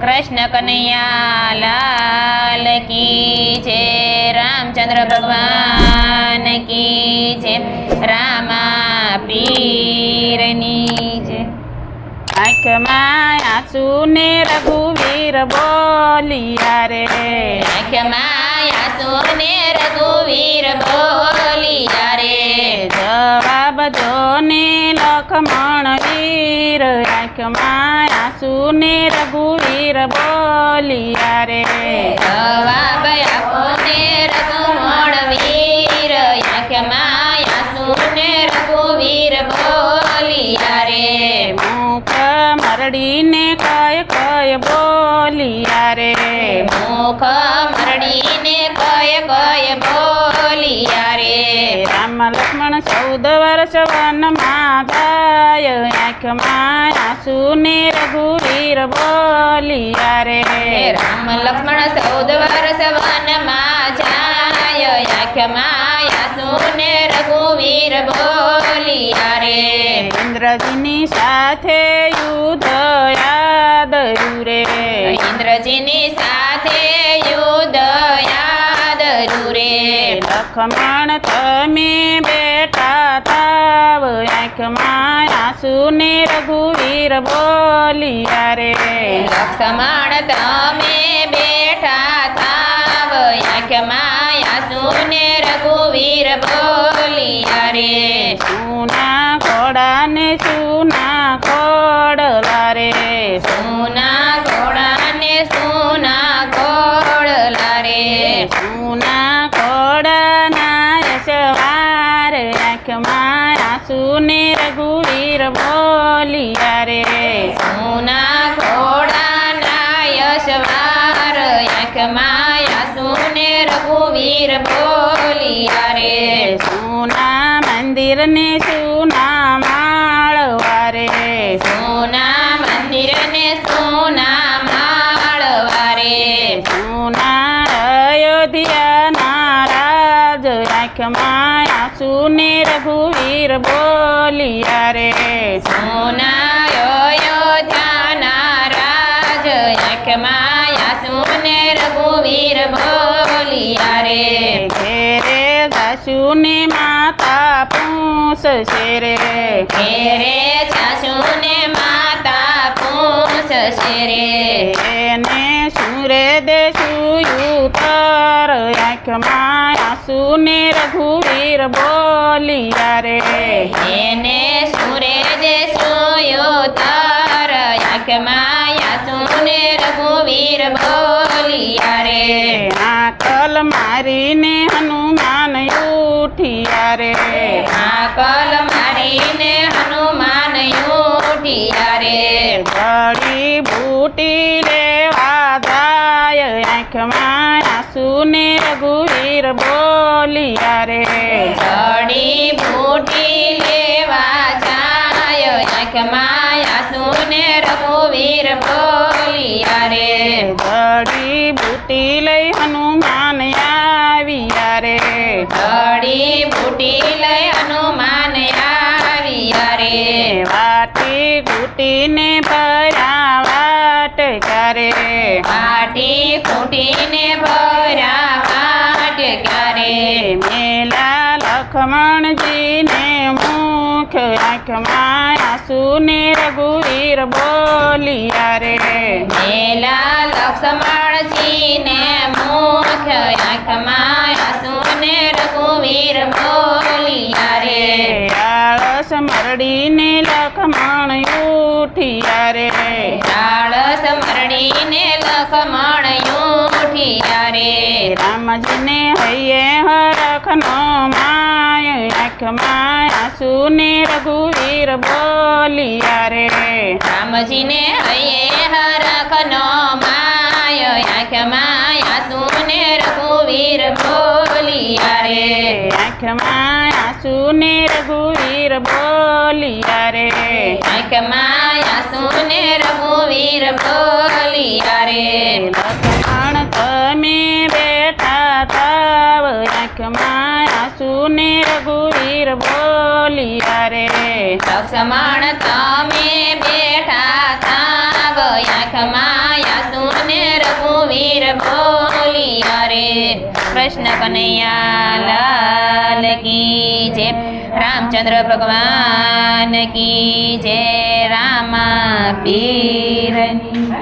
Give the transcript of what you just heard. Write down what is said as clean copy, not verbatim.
कृष्ण कन्हैया लाल की जय। रामचंद्र भगवान की जय। रामा पीરની જય। આંખમાં આંસુ ને રઘુવીર બોલિયા રે, આંખમાં આંસુ ને રઘુવીર બોલિયા રે, જવાબ જો ને લખમણ વીર, આંખમાં આંસુ ને રઘુવીર બોલિયા રે, જવાબ આપો ને રઘુમણ વીર, આંખમાં આંસુ ને રઘુવીર બોલિયા રે, મુખ મરડીને કય બોલિયા રે, મુખ મરડીને કય બોલિયા રે, રામ લક્ષ્મણ 14 વર્ષ વનમાં જાય, આંખમાં આંસુ ને રઘુવીર બોલિયા રે, રામ લક્ષ્મણ 14 વર્ષ વનમાં જાય, આંખમાં આંસુ ને રઘુવીર બોલિયા રે, ઇન્દ્રજીની સાથે યુદ્ધ યાદયું રે, ઇન્દ્રજીની સાથે યુદ્ધ યાદયું રે, લક્ષ્મણ તમે બેઠા થાવ, આંખમાં આંસુ ને રઘુવીર બોલિયા રે, લક્ષ્મણ તમે બેઠા થાવ, આંખમાં આંસુ ને રઘુવીર બોલિયા રે, સુના ઘોડા ને સુના ખોડલા રે, સુના ઘોડા ને સુના ઘોડલા રે, સુના ઘોડાના યશવાર, આંખમાં આંસુ ને રઘુવીર બોલિયા રે, સુના ઘોડાના યશવાર, આંખમાં આંસુ ને રઘુવીર બોલિયા રે, સોના મંદિર ને સોના માળવા રે, સોના મંદિર ને સોના માળવા રે, સોના અયોધ્યાના રાજ, આંખમાં આંસુ ને રઘુવીર બોલિયા રે, સોના અયોધ્યાના રાજ, આંખમાં આંસુ ને રઘુવીર બોલિયા રે, ઘેરે જાસુ ને માતા પૂછશે રે, ઘેરે જાસુ ને માતા પૂછશે રે, એને સુરે દેશું ઉત્તર, આંખમાં આંસુ ને રઘુવીર બોલિયા રે, એને સુરે દેશું તાર, આંખમાં આંસુ ને રઘુવીર બોલિયા રે, આકલ મારીને હનુમાન ઉઠિયા રે, આકલ મારીને હનુમાન ઉઠિયા રે, જડી બૂટી લેવા જાય, આંખમાં આંસુ ને રઘુવીર બોલિયા રે, જડી બૂટી લેવા જાય, આંખમાં આંસુ ને રઘુવીર બોલિયા રે, જડી બૂટી લઈ હનુમાન આવ્યા રે, જડી બૂટી લઈ હનુમાન આવ્યા રે, વાટી કૂટીને ભર્યા વાટકા રે, વાટી કૂટીને ભર્યા વાટકા રે, મેલા લક્ષ્મણજીને મુખ, આંખમાં આંસુ ને રઘુવીર બોલિયા રે, મેલા લક્ષ્મણજીને મુખ, આંખમાં આંસુ ને રઘુવીર બોલિયા રે, આળસ મરડીને લક્ષ્મણ ઉઠિયા રે, આળસ મરડીને લક્ષ્મણ ઉઠિયા રે, રામજીને હૈયે હરખનો માય, આંખમાં આંસુ ને રઘુવીર બોલિયા રે, રામજીને હૈયે હરખનો માય, આંખમાં આંસુ ને રઘુવીર બોલિયા રે, આંખમાં આંસુ ને રઘુવીર બોલિયા રે, આંખમાં આંસુ ને રઘુવીર બોલિયા રે, લક્ષ્મણ તમે બેઠા થાવ, આંખમાં આંસુ ને રઘુવીર બોલિયા રે, લક્ષ્મણ તમે બેઠા થાવ, આંખમાં આંસુ બોલિયા રે કૃષ્ણ કનૈયા લાલ કી જય રામચંદ્ર ભગવાન કી જય રામા પીરની